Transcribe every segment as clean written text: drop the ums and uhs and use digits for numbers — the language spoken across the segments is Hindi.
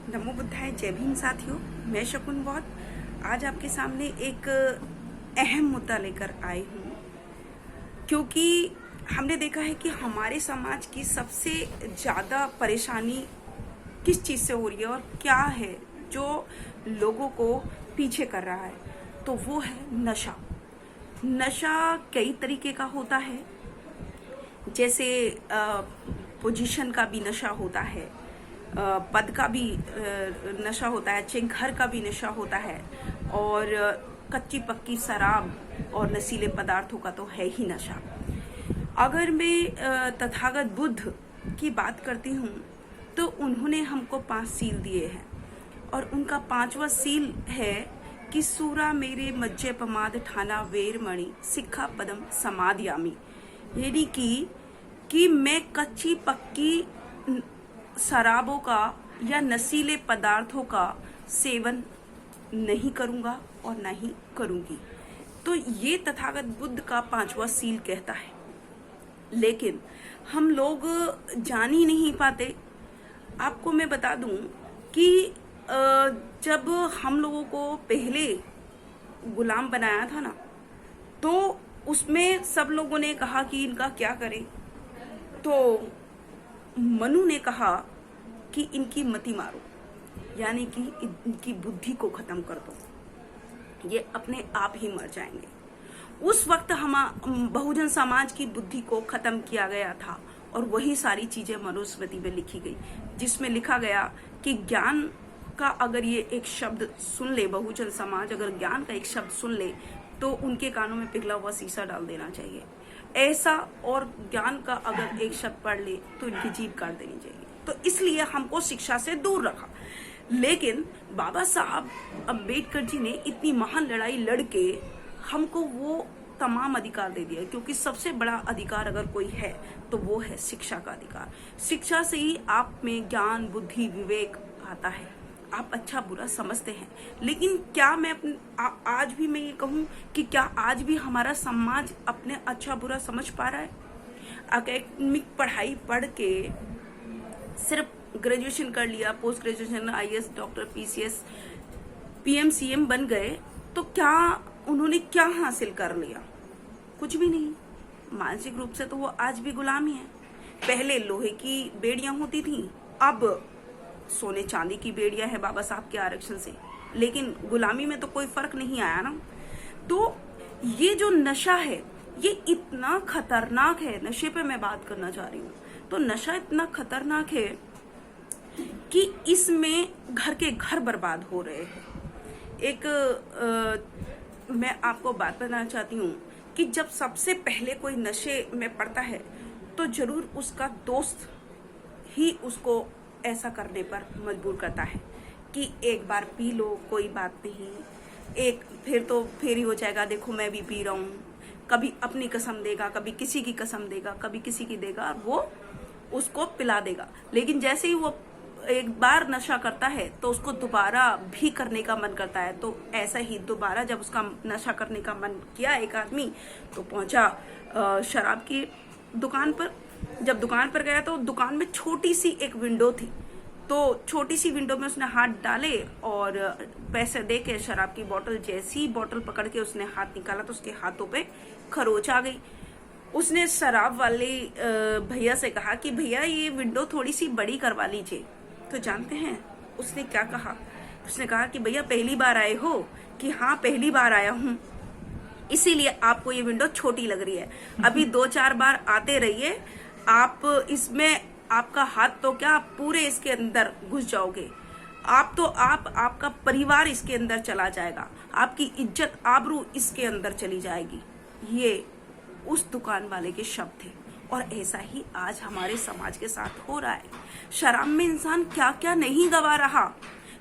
नमो बुद्धाय। जय भीम साथियों, मैं शकुन वॉट आज आपके सामने एक अहम मुद्दा लेकर आई हूँ, क्योंकि हमने देखा है कि हमारे समाज की सबसे ज़्यादा परेशानी किस चीज़ से हो रही है और क्या है जो लोगों को पीछे कर रहा है। तो वो है नशा। नशा कई तरीके का होता है, जैसे पोजीशन का भी नशा होता है, पद का भी नशा होता है, अच्छे घर का भी नशा होता है, और कच्ची पक्की शराब और नशीले पदार्थों का तो है ही नशा। अगर मैं तथागत बुद्ध की बात करती हूँ तो उन्होंने हमको 5 सील दिए हैं, और उनका 5वां सील है कि सूरा मेरे मज्जे पमाद ठाना वेरमणि सिक्खा पदम समादयामी, यानी कि मैं कच्ची पक्की शराबों का या नशीले पदार्थों का सेवन नहीं करूँगा और ना ही करूँगी। तो ये तथागत बुद्ध का 5वां सील कहता है, लेकिन हम लोग जान ही नहीं पाते। आपको मैं बता दूं कि जब हम लोगों को पहले गुलाम बनाया था ना, तो उसमें सब लोगों ने कहा कि इनका क्या करें। तो मनु ने कहा कि इनकी मति मारो, यानी कि इनकी बुद्धि को खत्म कर दो, ये अपने आप ही मर जाएंगे। उस वक्त हम बहुजन समाज की बुद्धि को खत्म किया गया था, और वही सारी चीजें मनुस्मृति में लिखी गई, जिसमें लिखा गया कि ज्ञान का अगर ये एक शब्द सुन ले, बहुजन समाज अगर ज्ञान का एक शब्द सुन ले तो उनके कानों में पिघला हुआ शीशा डाल देना चाहिए ऐसा, और ज्ञान का अगर एक शब्द पढ़ ले तो इनकी जीभ काट देनी चाहिए। तो इसलिए हमको शिक्षा से दूर रखा। लेकिन बाबा साहब अम्बेडकर जी ने इतनी महान लड़ाई लड़के हमको वो तमाम अधिकार दे दिया, क्योंकि सबसे बड़ा अधिकार अगर कोई है तो वो है शिक्षा का अधिकार। शिक्षा से ही आप में ज्ञान, बुद्धि, विवेक आता है, आप अच्छा बुरा समझते हैं। लेकिन क्या मैं आज भी मैं ये कहूँ कि क्या आज भी हमारा समाज अपने अच्छा बुरा समझ पा रहा है? एकेडमिक पढ़ाई पढ़ के सिर्फ ग्रेजुएशन कर लिया, post graduation IAS, doctor, PCS, PM, CM बन गए, तो क्या उन्होंने क्या हासिल कर लिया? कुछ भी नहीं। मानसिक रूप से तो वो आज भी गुलाम ही है। पहले लोहे की बेड़ियां होती थी, अब सोने चांदी की बेड़ियां है बाबा साहब के आरक्षण से, लेकिन गुलामी में तो कोई फर्क नहीं आया ना। तो ये जो नशा है ये इतना खतरनाक है। नशे पे मैं बात करना चाह रही हूँ। तो नशा इतना खतरनाक है कि इसमें घर के घर बर्बाद हो रहे हैं। मैं आपको बात बताना चाहती हूँ कि जब सबसे पहले कोई नशे में पड़ता है तो जरूर उसका दोस्त ही उसको ऐसा करने पर मजबूर करता है कि एक बार पी लो, कोई बात नहीं, फिर ही हो जाएगा, देखो मैं भी पी रहा हूँ। कभी अपनी कसम देगा, कभी किसी की कसम देगा, कभी किसी की देगा, और वो उसको पिला देगा। लेकिन जैसे ही वो एक बार नशा करता है तो उसको दोबारा भी करने का मन करता है। तो ऐसा ही दोबारा जब उसका नशा करने का मन किया एक आदमी, तो पहुंचा शराब की दुकान पर। जब दुकान पर गया तो दुकान में छोटी सी एक विंडो थी, तो छोटी सी विंडो में उसने हाथ डाले और पैसे दे के शराब की बोतल, जैसी बोतल पकड़ के उसने हाथ निकाला तो उसके हाथों पे खरोच आ गई। उसने शराब वाले भैया से कहा कि भैया ये विंडो थोड़ी सी बड़ी करवा लीजिए। तो जानते हैं उसने क्या कहा? उसने कहा कि भैया पहली बार आए हो? कि हाँ पहली बार आया हूँ, इसीलिए आपको ये विंडो छोटी लग रही है। अभी 2-4 बार आते रहिए, आप इसमें आपका हाथ तो क्या, आप पूरे इसके अंदर घुस जाओगे। आपका परिवार इसके अंदर चला जाएगा, आपकी इज्जत आबरू इसके अंदर चली जाएगी। ये उस दुकान वाले के शब्द थे, और ऐसा ही आज हमारे समाज के साथ हो रहा है। शराब में इंसान क्या क्या नहीं गवा रहा,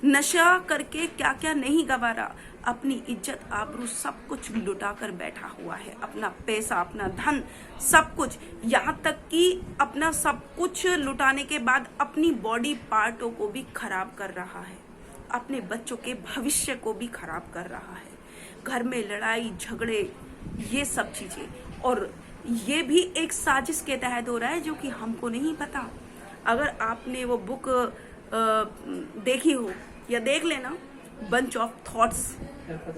नशा करके क्या क्या नहीं गवा रहा, अपनी इज्जत आबरू सब कुछ लुटा कर बैठा हुआ है, अपना पैसा, अपना धन, सब कुछ, यहाँ तक कि अपना सब कुछ लुटाने के बाद अपनी बॉडी पार्टों को भी खराब कर रहा है, अपने बच्चों के भविष्य को भी खराब कर रहा है। घर में लड़ाई झगड़े, ये सब चीजें, और ये भी एक साजिश के तहत हो रहा है जो कि हमको नहीं पता। अगर आपने वो बुक देखी हो या देख लेना, बंच ऑफ थॉट्स,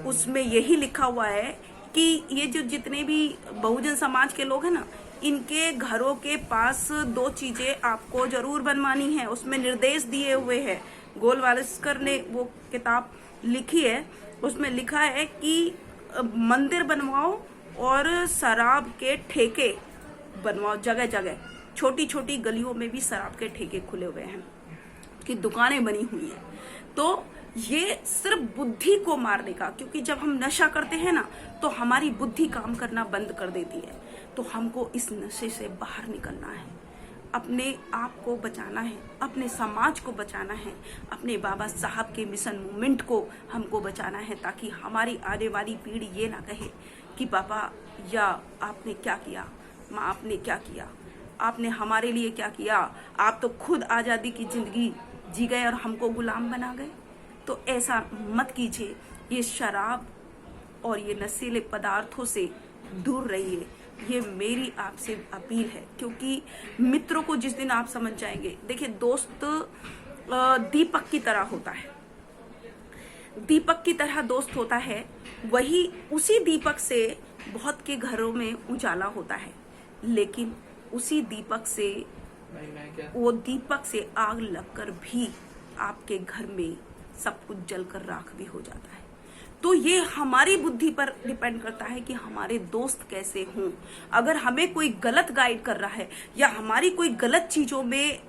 उसमें यही लिखा हुआ है कि ये जो जितने भी बहुजन समाज के लोग हैं ना, इनके घरों के पास 2 चीजें आपको जरूर बनवानी है। उसमें निर्देश दिए हुए हैं, गोलवालिस्कर ने वो किताब लिखी है, उसमें लिखा है कि मंदिर बनवाओ और शराब के ठेके बनवाओ जगह जगह। छोटी छोटी गलियों में भी शराब के ठेके खुले हुए हैं, की दुकानें बनी हुई हैं। तो ये सिर्फ बुद्धि को मारने का, क्योंकि जब हम नशा करते हैं ना तो हमारी बुद्धि काम करना बंद कर देती है। तो हमको इस नशे से बाहर निकलना है, अपने आप को बचाना है, अपने समाज को बचाना है, अपने बाबा साहब के मिशन मूवमेंट को हमको बचाना है, ताकि हमारी आने वाली पीढ़ी ये ना कहे कि पापा या आपने क्या किया, माँ आपने क्या किया, आपने हमारे लिए क्या किया, आप तो खुद आज़ादी की जिंदगी जी गए और हमको गुलाम बना गए। तो ऐसा मत कीजिए। ये शराब और ये नशीले पदार्थों से दूर रहिए, ये मेरी आपसे अपील है। क्योंकि मित्रों को जिस दिन आप समझ जाएंगे, देखिए दोस्त दीपक की तरह होता है, दीपक की तरह दोस्त होता है, वही उसी दीपक से बहुत के घरों में उजाला होता है, लेकिन उसी दीपक से वो दीपक से आग लगकर भी आपके घर में सब कुछ जलकर राख भी हो जाता है। तो ये हमारी बुद्धि पर डिपेंड करता है कि हमारे दोस्त कैसे हों। अगर हमें कोई गलत गाइड कर रहा है या हमारी कोई गलत चीजों में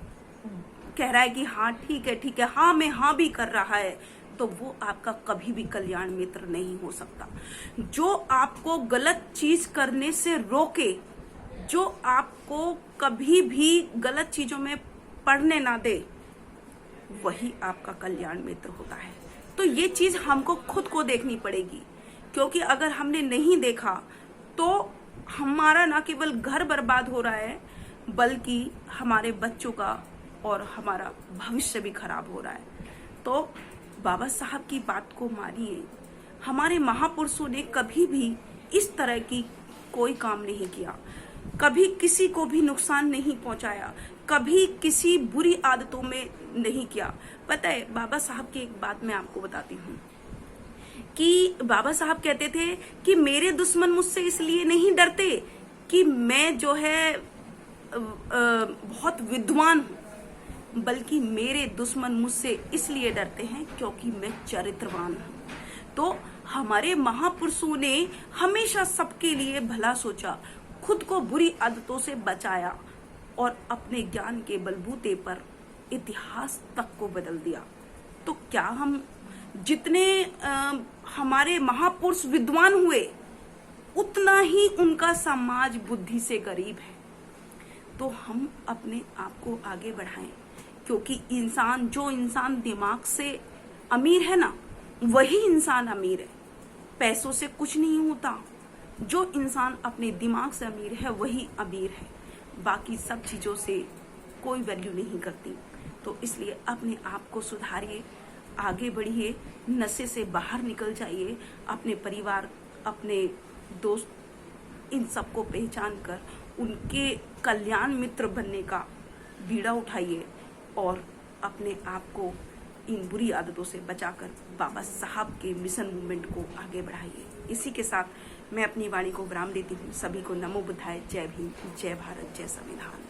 कह रहा है कि हाँ ठीक है हाँ मैं हाँ भी कर रहा है, तो वो आपका कभी भी कल्याण मित्र नहीं हो सकता। जो आपको गलत चीज करने से रोके, जो आपको कभी भी गलत चीजों में पड़ने ना दे, वही आपका कल्याण मित्र होता है। तो ये चीज हमको खुद को देखनी पड़ेगी, क्योंकि अगर हमने नहीं देखा तो हमारा ना केवल घर बर्बाद हो रहा है, बल्कि हमारे बच्चों का और हमारा भविष्य भी खराब हो रहा है। तो बाबा साहब की बात को मानिए। हमारे महापुरुषों ने कभी भी इस तरह की कोई काम नहीं किया, कभी किसी को भी नुकसान नहीं पहुंचाया, कभी किसी बुरी आदतों में नहीं किया। पता है, बाबा साहब की एक बात मैं आपको बताती हूँ कि बाबा साहब कहते थे कि मेरे दुश्मन मुझसे इसलिए नहीं डरते कि मैं जो है बहुत विद्वान हूँ, बल्कि मेरे दुश्मन मुझसे इसलिए डरते हैं क्योंकि मैं चरित्रवान हूँ। तो हमारे महापुरुषों ने हमेशा सबके लिए भला सोचा, खुद को बुरी आदतों से बचाया और अपने ज्ञान के बलबूते पर इतिहास तक को बदल दिया। तो क्या हम जितने हमारे महापुरुष विद्वान हुए, उतना ही उनका समाज बुद्धि से गरीब है। तो हम अपने आप को आगे बढ़ाएं, क्योंकि जो इंसान दिमाग से अमीर है ना, वही इंसान अमीर है। पैसों से कुछ नहीं होता। जो इंसान अपने दिमाग से अमीर है वही अमीर है, बाकी सब चीजों से कोई वैल्यू नहीं करती। तो इसलिए अपने आप को सुधारिए, आगे बढ़िए, नशे से बाहर निकल जाइए, अपने परिवार, अपने दोस्त, इन सबको पहचान कर उनके कल्याण मित्र बनने का बीड़ा उठाइए और अपने आप को इन बुरी आदतों से बचाकर बाबा साहब के मिशन मूवमेंट को आगे बढ़ाइए। इसी के साथ मैं अपनी वाणी को विराम देती हूँ। सभी को नमो बुद्धाय, जय भीम, जय भारत, जय संविधान।